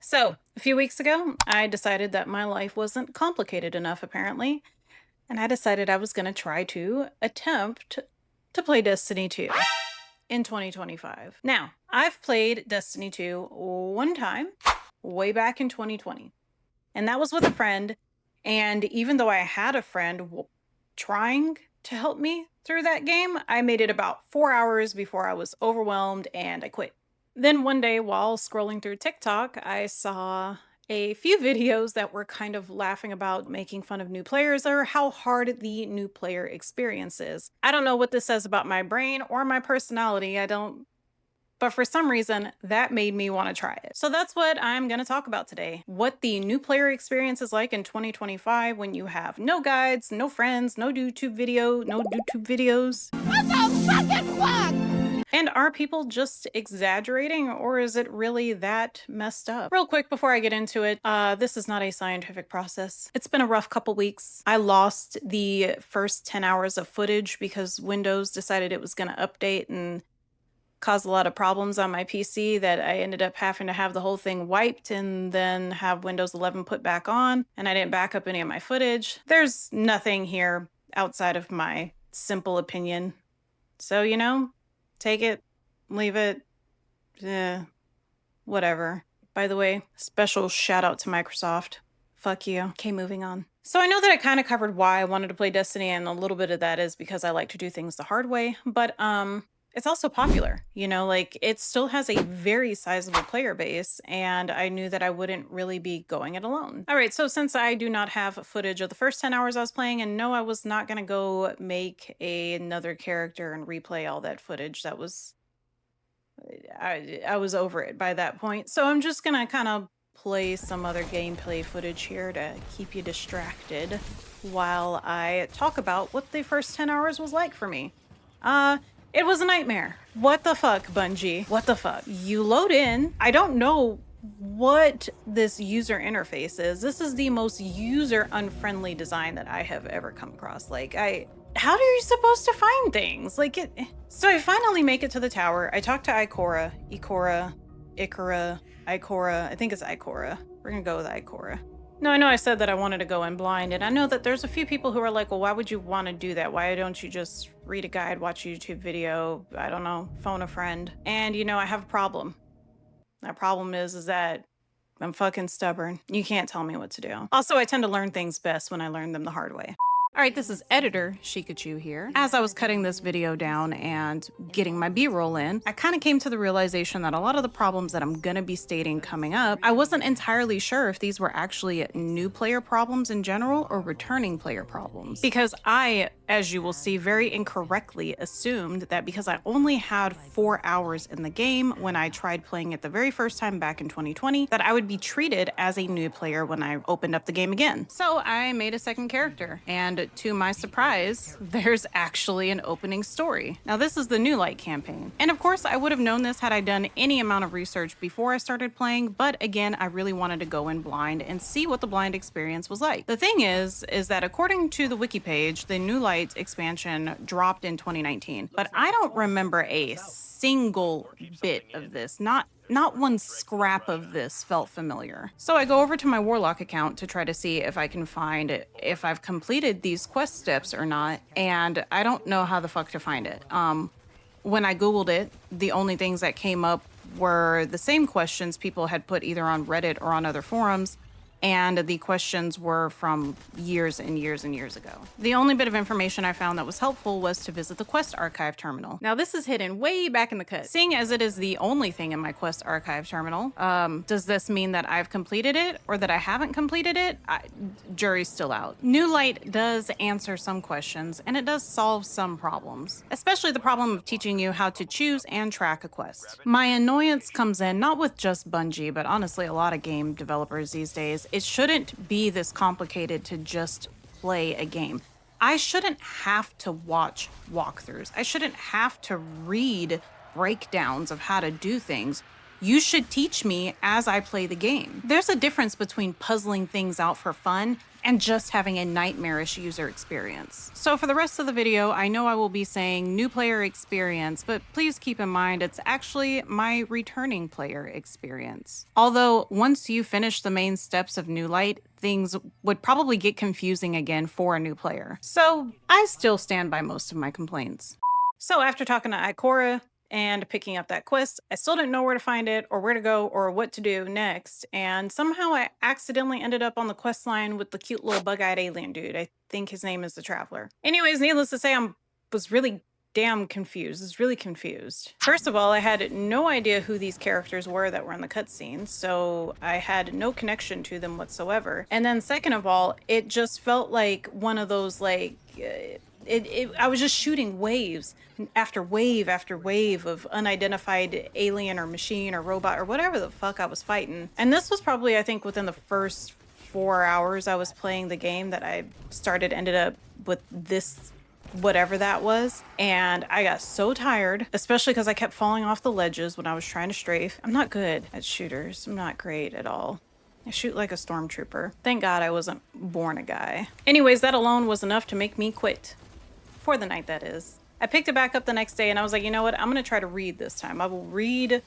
So, a few weeks ago, I decided that my life wasn't complicated enough, apparently, and I decided I was going to try to attempt to play Destiny 2 in 2025. Now, I've played Destiny 2 one time, way back in 2020, and that was with a friend. And even though I had a friend trying to help me through that game, I made it about 4 hours before I was overwhelmed and I quit. Then one day, while scrolling through TikTok, I saw a few videos that were kind of laughing about making fun of new players or how hard the new player experience is. I don't know what this says about my brain or my personality. But for some reason, that made me want to try it. So that's what I'm going to talk about today. What the new player experience is like in 2025 when you have no guides, no friends, no YouTube videos. What the fucking fuck? And are people just exaggerating, or is it really that messed up? Real quick before I get into it, this is not a scientific process. It's been a rough couple weeks. I lost the first 10 hours of footage because Windows decided it was going to update and cause a lot of problems on my PC that I ended up having to have the whole thing wiped and then have Windows 11 put back on, and I didn't back up any of my footage. There's nothing here outside of my simple opinion. So, take it, leave it, whatever. By the way, special shout out to Microsoft. Fuck you. Okay, moving on. So I know that I kind of covered why I wanted to play Destiny, and a little bit of that is because I like to do things the hard way, but it's also popular, it still has a very sizable player base, and I knew that I wouldn't really be going it alone. All right, so since I do not have footage of the first 10 hours I was playing, and no, I was not going to go make another character and replay all that footage. That was, I was over it by that point. So I'm just going to kind of play some other gameplay footage here to keep you distracted while I talk about what the first 10 hours was like for me. It was a nightmare. What the fuck, Bungie? What the fuck? You load in. I don't know what this user interface is. This is the most user-unfriendly design that I have ever come across. How are you supposed to find things? So I finally make it to the tower. I talk to Ikora. I think it's Ikora. We're gonna go with Ikora. No, I know I said that I wanted to go in blind, and I know that there's a few people who are like, well, why would you want to do that? Why don't you just read a guide, watch a YouTube video, I don't know, phone a friend? And, I have a problem. That problem is that I'm fucking stubborn. You can't tell me what to do. Also, I tend to learn things best when I learn them the hard way. All right, this is Editor Sheikachu here. As I was cutting this video down and getting my B-roll in, I kind of came to the realization that a lot of the problems that I'm gonna be stating coming up, I wasn't entirely sure if these were actually new player problems in general or returning player problems. Because I, as you will see, very incorrectly assumed that because I only had 4 hours in the game when I tried playing it the very first time back in 2020, that I would be treated as a new player when I opened up the game again. So I made a second character, and to my surprise, there's actually an opening story. Now, this is the New Light campaign. And of course, I would have known this had I done any amount of research before I started playing, but again, I really wanted to go in blind and see what the blind experience was like. The thing is that according to the wiki page, the New Light expansion dropped in 2019, but I don't remember a single bit of this. Not one scrap of this felt familiar. So I go over to my Warlock account to try to see if I can find if I've completed these quest steps or not, and I don't know how the fuck to find it. When I Googled it, the only things that came up were the same questions people had put either on Reddit or on other forums, and the questions were from years and years and years ago. The only bit of information I found that was helpful was to visit the Quest Archive terminal. Now, this is hidden way back in the cut. Seeing as it is the only thing in my Quest Archive terminal, does this mean that I've completed it or that I haven't completed it? Jury's still out. New Light does answer some questions, and it does solve some problems, especially the problem of teaching you how to choose and track a quest. My annoyance comes in not with just Bungie, but honestly a lot of game developers these days. It shouldn't be this complicated to just play a game. I shouldn't have to watch walkthroughs. I shouldn't have to read breakdowns of how to do things. You should teach me as I play the game. There's a difference between puzzling things out for fun and just having a nightmarish user experience. So for the rest of the video, I know I will be saying new player experience, but please keep in mind it's actually my returning player experience. Although once you finish the main steps of New Light, things would probably get confusing again for a new player. So I still stand by most of my complaints. So after talking to Ikora and picking up that quest, I still didn't know where to find it or where to go or what to do next. And somehow I accidentally ended up on the quest line with the cute little bug-eyed alien dude. I think his name is the Traveler. Anyways, needless to say, I was really damn confused. I was really confused. First of all, I had no idea who these characters were that were in the cutscenes, so I had no connection to them whatsoever. And then second of all, it just felt like one of those like I was just shooting waves after wave after wave of unidentified alien or machine or robot or whatever the fuck I was fighting. And this was probably, I think, within the first 4 hours I was playing the game that I ended up with this whatever that was. And I got so tired, especially because I kept falling off the ledges when I was trying to strafe. I'm not good at shooters. I'm not great at all. I shoot like a stormtrooper. Thank God I wasn't born a guy. Anyways, that alone was enough to make me quit. For the night, that is. I picked it back up the next day and I was like, you know what? I'm going to try to read this time. I will read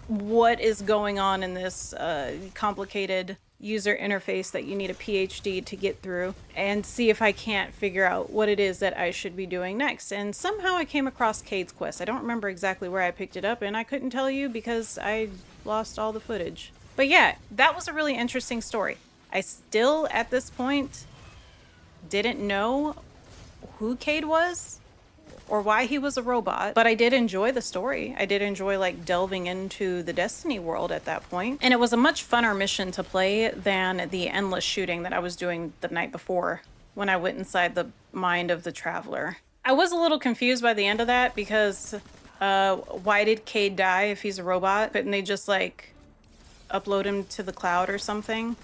what is going on in this complicated user interface that you need a PhD to get through and see if I can't figure out what it is that I should be doing next. And somehow I came across Cade's quest. I don't remember exactly where I picked it up and I couldn't tell you because I lost all the footage. But yeah, that was a really interesting story. I still, at this point, didn't know who Cade was or why he was a robot, but I did enjoy the story. I did enjoy like delving into the Destiny world at that point. And it was a much funner mission to play than the endless shooting that I was doing the night before when I went inside the mind of the Traveler. I was a little confused by the end of that because why did Cade die if he's a robot? Couldn't they just like upload him to the cloud or something?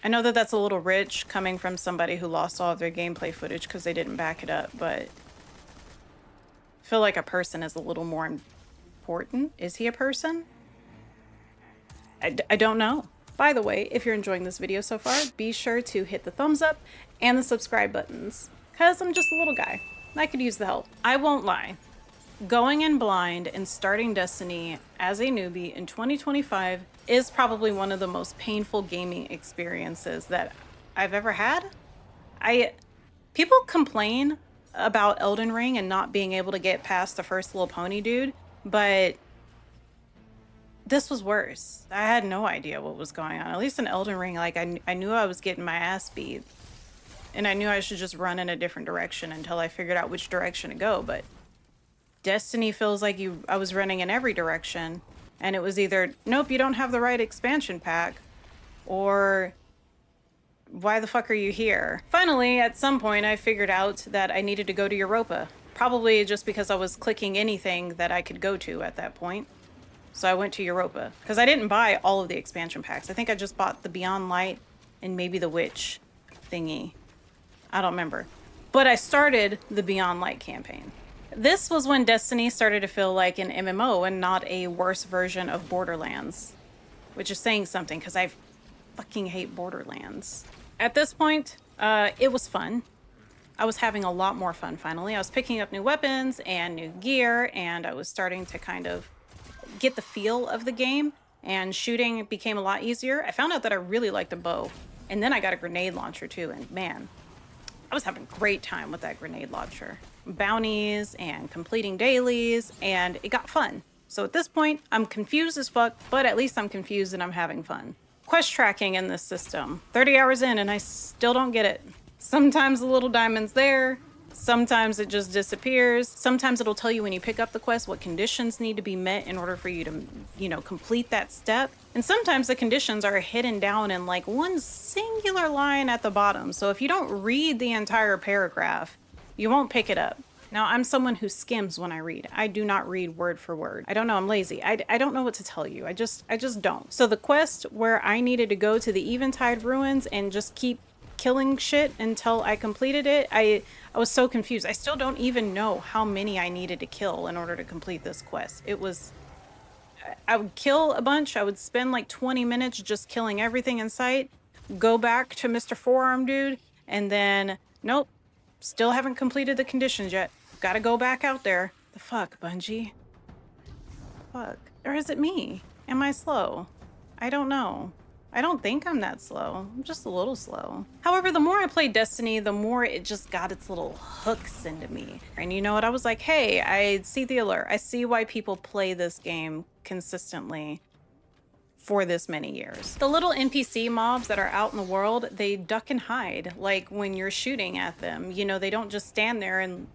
I know that that's a little rich coming from somebody who lost all of their gameplay footage because they didn't back it up, but I feel like a person is a little more important. Is he a person? I don't know. By the way, if you're enjoying this video so far, be sure to hit the thumbs up and the subscribe buttons because I'm just a little guy. I could use the help. I won't lie. Going in blind and starting Destiny as a newbie in 2025 is probably one of the most painful gaming experiences that I've ever had. People complain about Elden Ring and not being able to get past the first little pony dude, but this was worse. I had no idea what was going on. At least in Elden Ring, like I knew I was getting my ass beat and I knew I should just run in a different direction until I figured out which direction to go, but Destiny feels like I was running in every direction, and it was either, nope, you don't have the right expansion pack, or why the fuck are you here? Finally, at some point, I figured out that I needed to go to Europa, probably just because I was clicking anything that I could go to at that point. So I went to Europa, because I didn't buy all of the expansion packs. I think I just bought the Beyond Light and maybe the Witch thingy. I don't remember. But I started the Beyond Light campaign. This was when Destiny started to feel like an MMO and not a worse version of Borderlands, which is saying something because I fucking hate Borderlands. At this point, it was fun. I was having a lot more fun finally. I was picking up new weapons and new gear, and I was starting to kind of get the feel of the game, and shooting became a lot easier. I found out that I really liked the bow, and then I got a grenade launcher too, and man, I was having a great time with that grenade launcher. Bounties and completing dailies, and it got fun. So at this point, I'm confused as fuck, but at least I'm confused and I'm having fun. Quest tracking in this system. 30 hours in and I still don't get it. Sometimes the little diamond's there, sometimes it just disappears. Sometimes it'll tell you when you pick up the quest what conditions need to be met in order for you to, complete that step. And sometimes the conditions are hidden down in like one singular line at the bottom. So if you don't read the entire paragraph, you won't pick it up. Now, I'm someone who skims when I read. I do not read word for word. I don't know, I'm lazy. I don't know what to tell you. I just don't. So the quest where I needed to go to the Eventide ruins and just keep killing shit until I completed it, I was so confused. I still don't even know how many I needed to kill in order to complete this quest. I would kill a bunch. I would spend like 20 minutes just killing everything in sight. go back to Mr. Forearm Dude, and then, nope, still haven't completed the conditions yet. Gotta go back out there. The fuck, Bungie? Fuck. Or is it me? Am I slow? I don't know. I don't think I'm that slow. I'm just a little slow. However, the more I played Destiny, the more it just got its little hooks into me. And you know what? I was like, hey, I see the alert. I see why people play this game consistently for this many years. The little NPC mobs that are out in the world, they duck and hide. Like when you're shooting at them, you know, they don't just stand there and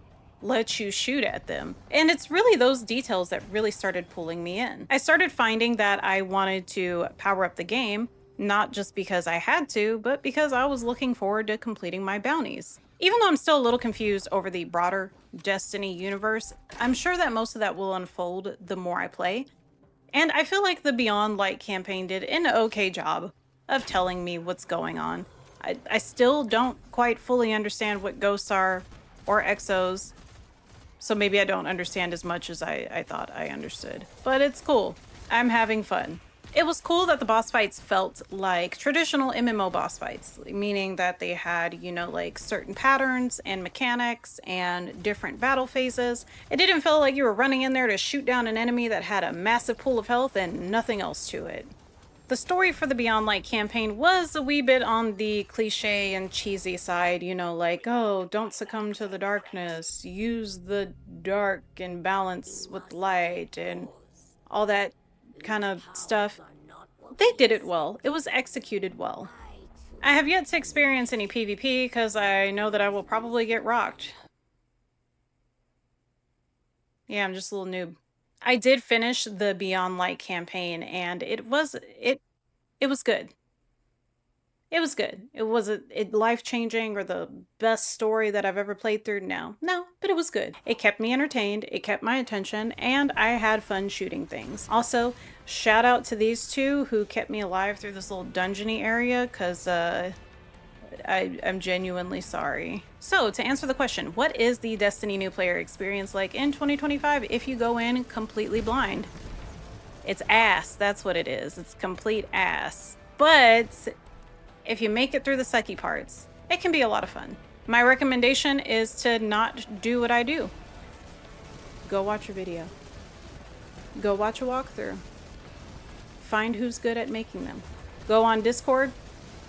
let you shoot at them. And it's really those details that really started pulling me in. I started finding that I wanted to power up the game, not just because I had to, but because I was looking forward to completing my bounties. Even though I'm still a little confused over the broader Destiny universe, I'm sure that most of that will unfold the more I play. And I feel like the Beyond Light campaign did an okay job of telling me what's going on. I still don't quite fully understand what ghosts are or exos, so maybe I don't understand as much as I thought I understood. But it's cool. I'm having fun. It was cool that the boss fights felt like traditional MMO boss fights, meaning that they had, you know, like certain patterns and mechanics and different battle phases. It didn't feel like you were running in there to shoot down an enemy that had a massive pool of health and nothing else to it. The story for the Beyond Light campaign was a wee bit on the cliche and cheesy side, you know, like, oh, don't succumb to the darkness, use the dark in balance with light, and all that kind of stuff. They did it well. It was executed well. I have yet to experience any PvP because I know that I will probably get rocked. Yeah, I'm just a little noob. I did finish the Beyond Light campaign and it was good. It was good. It wasn't life-changing or the best story that I've ever played through. No, but it was good. It kept me entertained, it kept my attention, and I had fun shooting things. Also, shout out to these two who kept me alive through this little dungeony area, because I'm genuinely sorry. So, to answer the question, what is the Destiny new player experience like in 2025 if you go in completely blind? It's ass, that's what it is. It's complete ass. But if you make it through the sucky parts, it can be a lot of fun. My recommendation is to not do what I do. Go watch a video. Go watch a walkthrough. Find who's good at making them. Go on Discord,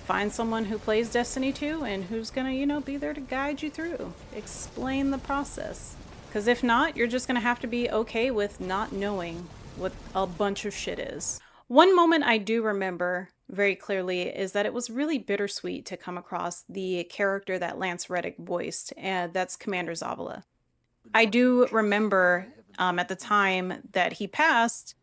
find someone who plays Destiny 2 and who's gonna, you know, be there to guide you through. Explain the process. Because if not, you're just gonna have to be okay with not knowing what a bunch of shit is. One moment I do remember very clearly is that it was really bittersweet to come across the character that Lance Reddick voiced, and that's Commander Zavala. I do remember at the time that he passed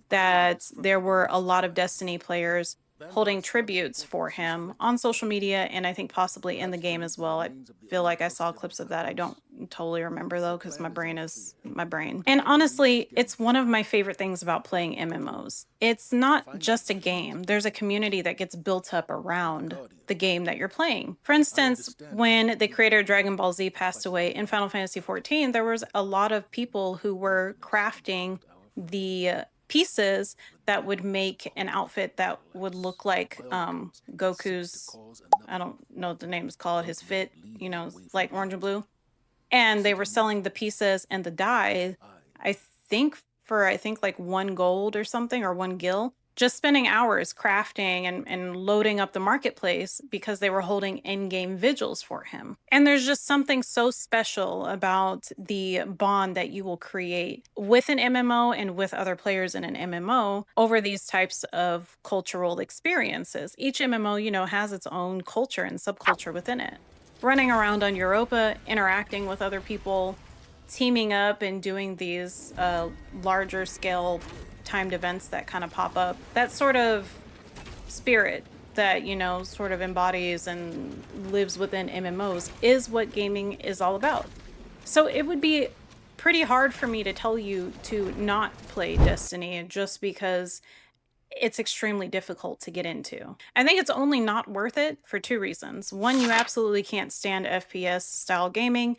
that there were a lot of Destiny players holding tributes for him on social media and I think possibly in the game as well. I feel like I saw clips of that. I don't totally remember though because my brain is my brain. And honestly, it's one of my favorite things about playing MMOs. It's not just a game. There's a community that gets built up around the game that you're playing. For instance, when the creator of Dragon Ball Z passed away in Final Fantasy XIV, there was a lot of people who were crafting the pieces that would make an outfit that would look like Goku's, I don't know what the name is called, his fit, you know, like orange and blue. And they were selling the pieces and the dye, I think like 1 gold or something, or 1 gil. Just spending hours crafting and loading up the marketplace because they were holding in-game vigils for him. And there's just something so special about the bond that you will create with an MMO and with other players in an MMO over these types of cultural experiences. Each MMO, you know, has its own culture and subculture within it. Running around on Europa, interacting with other people, teaming up and doing these larger scale timed events that kind of pop up. That sort of spirit that, you know, sort of embodies and lives within MMOs is what gaming is all about. So it would be pretty hard for me to tell you to not play Destiny just because it's extremely difficult to get into. I think it's only not worth it for 2 reasons. One, you absolutely can't stand FPS style gaming.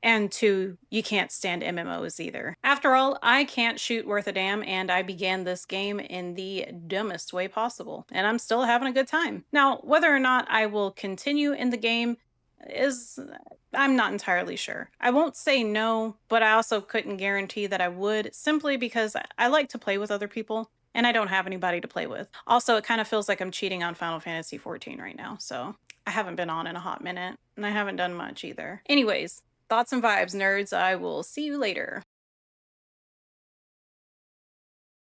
And two, you can't stand MMOs either. After all, I can't shoot worth a damn, and I began this game in the dumbest way possible, and I'm still having a good time. Now, whether or not I will continue in the game is I'm not entirely sure. I won't say no, but I also couldn't guarantee that I would, simply because I like to play with other people and I don't have anybody to play with. Also, it kind of feels like I'm cheating on Final Fantasy 14 right now, so I haven't been on in a hot minute and I haven't done much either. Anyways, thoughts and vibes, nerds. I will see you later.